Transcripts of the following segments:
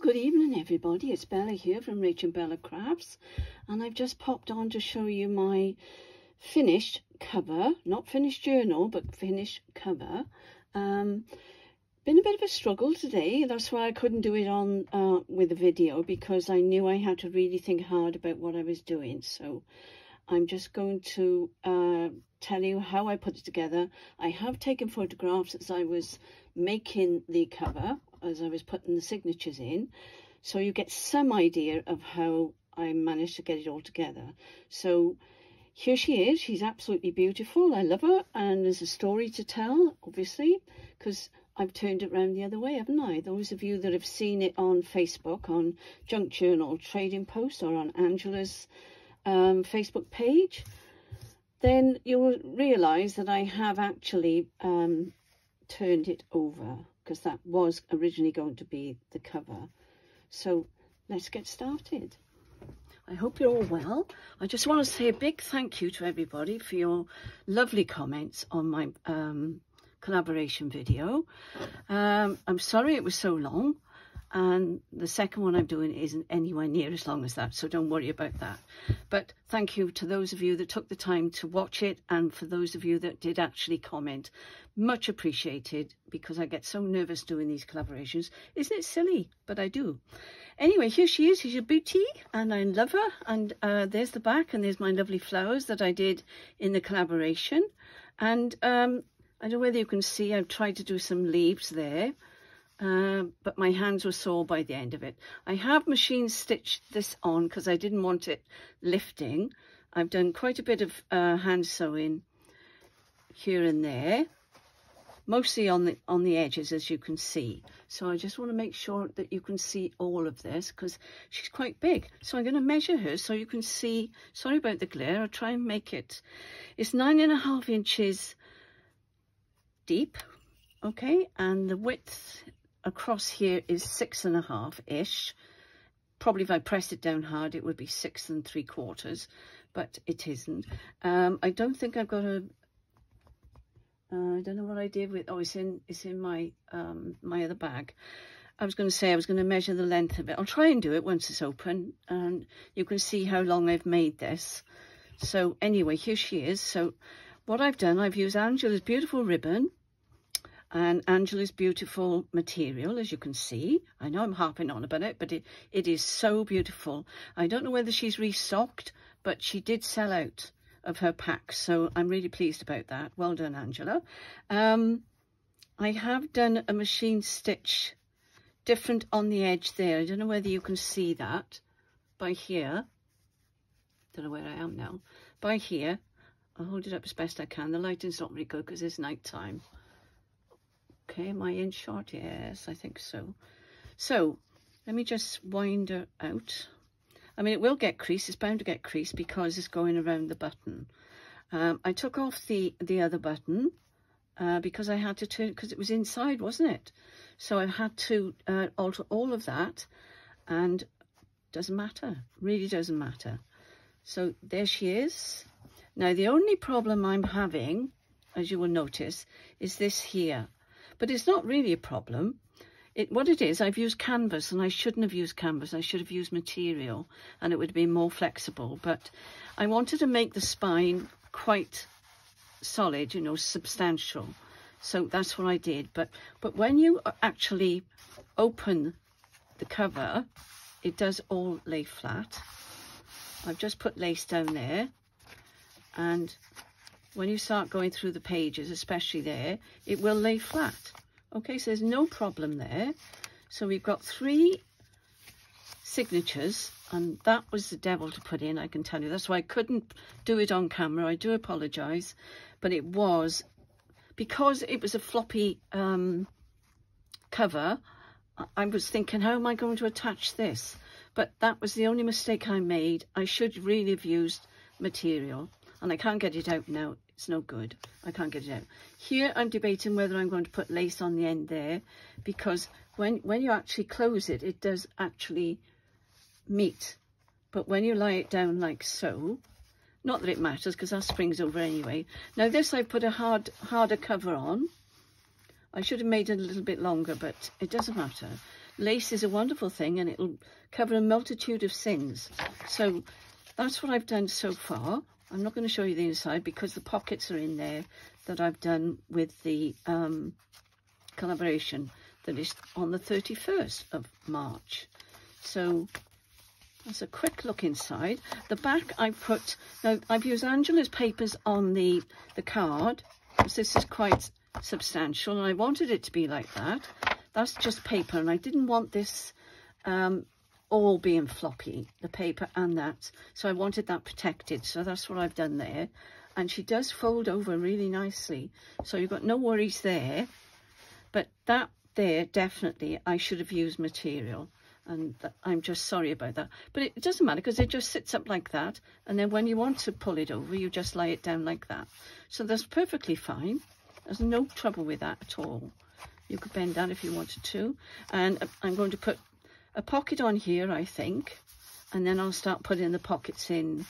good evening everybody, it's Bella here from RachandBella Crafts, and I've just popped on to show you my finished cover, not finished journal but finished cover. Been a bit of a struggle today, that's why I couldn't do it on with a video, because I knew I had to really think hard about what I was doing. So I'm just going to tell you how I put it together. I have taken photographs as I was making the cover, as I was putting the signatures in, so you get some idea of how I managed to get it all together. So here she is. She's absolutely beautiful. I love her, and there's a story to tell, obviously, because I've turned it around the other way, haven't I? Those of you that have seen it on Facebook, on Junk Journal Trading Post, or on Angela's Facebook page, then you'll realise that I have actually turned it over, because that was originally going to be the cover. So let's get started. I hope you're all well. I just want to say a big thank you to everybody for your lovely comments on my collaboration video. I'm sorry it was so long, and the second one I'm doing isn't anywhere near as long as that, so don't worry about that. But thank you to those of you that took the time to watch it, and for those of you that did actually comment. Much appreciated, because I get so nervous doing these collaborations. Isn't it silly? But I do. Anyway, here she is. She's a beauty, and I love her. And there's the back, and there's my lovely flowers that I did in the collaboration. And I don't know whether you can see, I've tried to do some leaves there. But my hands were sore by the end of it. I have machine stitched this on because I didn't want it lifting. I've done quite a bit of hand sewing here and there, mostly on the edges, as you can see. So I just want to make sure that you can see all of this, because she's quite big. So I'm going to measure her so you can see. Sorry about the glare. I'll try and make it. It's 9.5 inches deep, okay, and the width across here is 6.5-ish. Probably if I pressed it down hard it would be 6 3/4, but it isn't. I don't think I've got a I don't know what I did with, oh, it's in my my other bag. I was going to say I was going to measure the length of it. I'll try and do it once it's open, and you can see how long I've made this. So anyway, here she is. So what I've done, I've used Angela's beautiful ribbon and Angela's beautiful material, as you can see. I know I'm harping on about it, but it is so beautiful. I don't know whether she's restocked, but she did sell out of her pack, so I'm really pleased about that. Well done, Angela. I have done a machine stitch different on the edge there. I don't know whether you can see that by here. Don't know where I am now. By here, I'll hold it up as best I can. The lighting's not very good because it's night time. Okay, am I in shot? Yes, I think so. So let me just wind her out. I mean, it will get creased. It's bound to get creased because it's going around the button. I took off the other button because I had to turn, because it was inside, wasn't it? So I had to alter all of that, and doesn't matter. Really doesn't matter. So there she is. Now, the only problem I'm having, as you will notice, is this here. But it's not really a problem. What it is, I've used canvas, and I shouldn't have used canvas. I should have used material, and it would have been more flexible. But I wanted to make the spine quite solid, you know, substantial. So that's what I did. But when you actually open the cover, it does all lay flat. I've just put lace down there, and when you start going through the pages, especially there, it will lay flat. Okay, so there's no problem there. So we've got 3 signatures, and that was the devil to put in, I can tell you. That's why I couldn't do it on camera. I do apologise, but it was, because it was a floppy cover, I was thinking, how am I going to attach this? But that was the only mistake I made. I should really have used material. And I can't get it out now. It's no good. I can't get it out. Here I'm debating whether I'm going to put lace on the end there, because when you actually close it, it does actually meet. But when you lie it down like so, not that it matters because that springs over anyway. Now this I put a harder cover on. I should have made it a little bit longer, but it doesn't matter. lace is a wonderful thing, and it'll cover a multitude of things. So that's what I've done so far. I'm not going to show you the inside because the pockets are in there that I've done with the collaboration that is on the 31st of March. So that's a quick look inside. The back now I've used Angela's papers on the card, because this is quite substantial and I wanted it to be like that. That's just paper, and I didn't want this all being floppy, the paper and that, so I wanted that protected, so that's what I've done there. And she does fold over really nicely, so you've got no worries there. But that there, definitely I should have used material, and I'm just sorry about that, but it doesn't matter because it just sits up like that, and then when you want to pull it over you just lie it down like that. So that's perfectly fine. There's no trouble with that at all. You could bend that if you wanted to. And I'm going to put a pocket on here, I think, and then I'll start putting the pockets in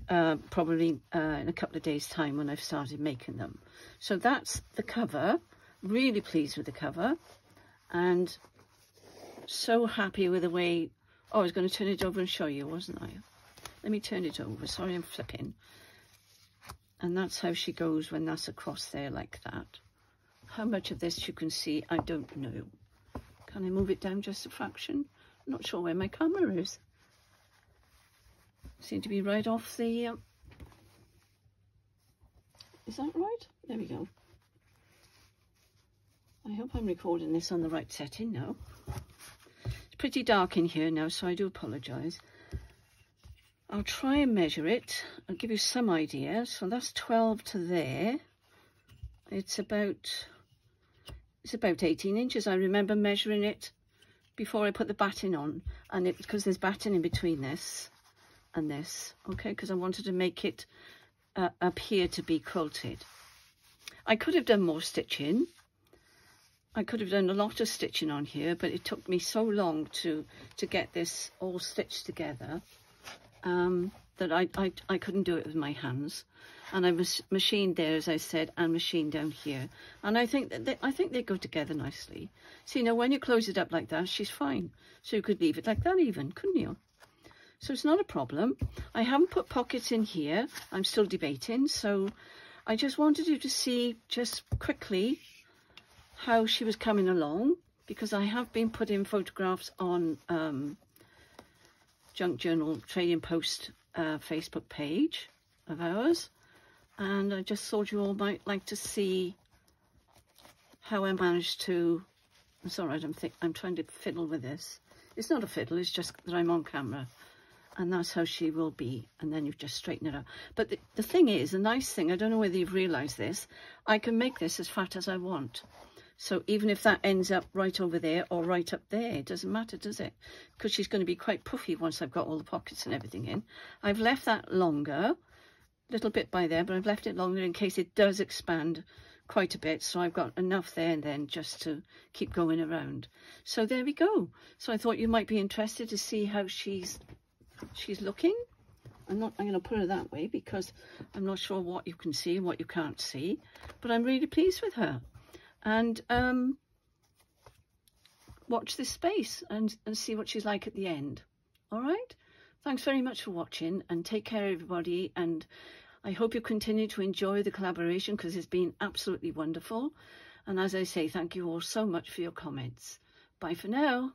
probably in a couple of days' time when I've started making them. So that's the cover. Really pleased with the cover, and so happy with the way... Oh, I was going to turn it over and show you, wasn't I? Let me turn it over. Sorry, I'm flipping. And that's how she goes when that's across there like that. How much of this you can see, I don't know. Can I move it down just a fraction? I'm not sure where my camera is. Seem to be right off the... Is that right? There we go. I hope I'm recording this on the right setting now. It's pretty dark in here now, so I do apologise. I'll try and measure it. I'll give you some idea. So that's 12 to there. It's about 18 inches. I remember measuring it before I put the batting on, and because there's batting in between this and this, okay, because I wanted to make it up here to be quilted. I could have done more stitching. I could have done a lot of stitching on here, but it took me so long to get this all stitched together that I couldn't do it with my hands. And I was machined there, as I said, and machined down here. And I think that they go together nicely. See, now when you close it up like that, she's fine. So you could leave it like that even, couldn't you? So it's not a problem. I haven't put pockets in here. I'm still debating. So I just wanted you to see just quickly how she was coming along, because I have been putting photographs on Junk Journal Trading Post Facebook page of ours, and I just thought you all might like to see how I managed to... It's all right, I'm trying to fiddle with this. It's not a fiddle, it's just that I'm on camera, and that's how she will be, and then you just straighten it out. But the thing is, the nice thing, I don't know whether you've realised this, I can make this as fat as I want. So even if that ends up right over there or right up there, it doesn't matter, does it? Because she's going to be quite puffy once I've got all the pockets and everything in. I've left that longer, a little bit by there, but I've left it longer in case it does expand quite a bit. So I've got enough there and then just to keep going around. So there we go. So I thought you might be interested to see how she's looking. I'm going to put her that way because I'm not sure what you can see and what you can't see, but I'm really pleased with her. And watch this space and see what she's like at the end. All right? Thanks very much for watching, and take care, everybody. And I hope you continue to enjoy the collaboration, because it's been absolutely wonderful. And as I say, thank you all so much for your comments. Bye for now.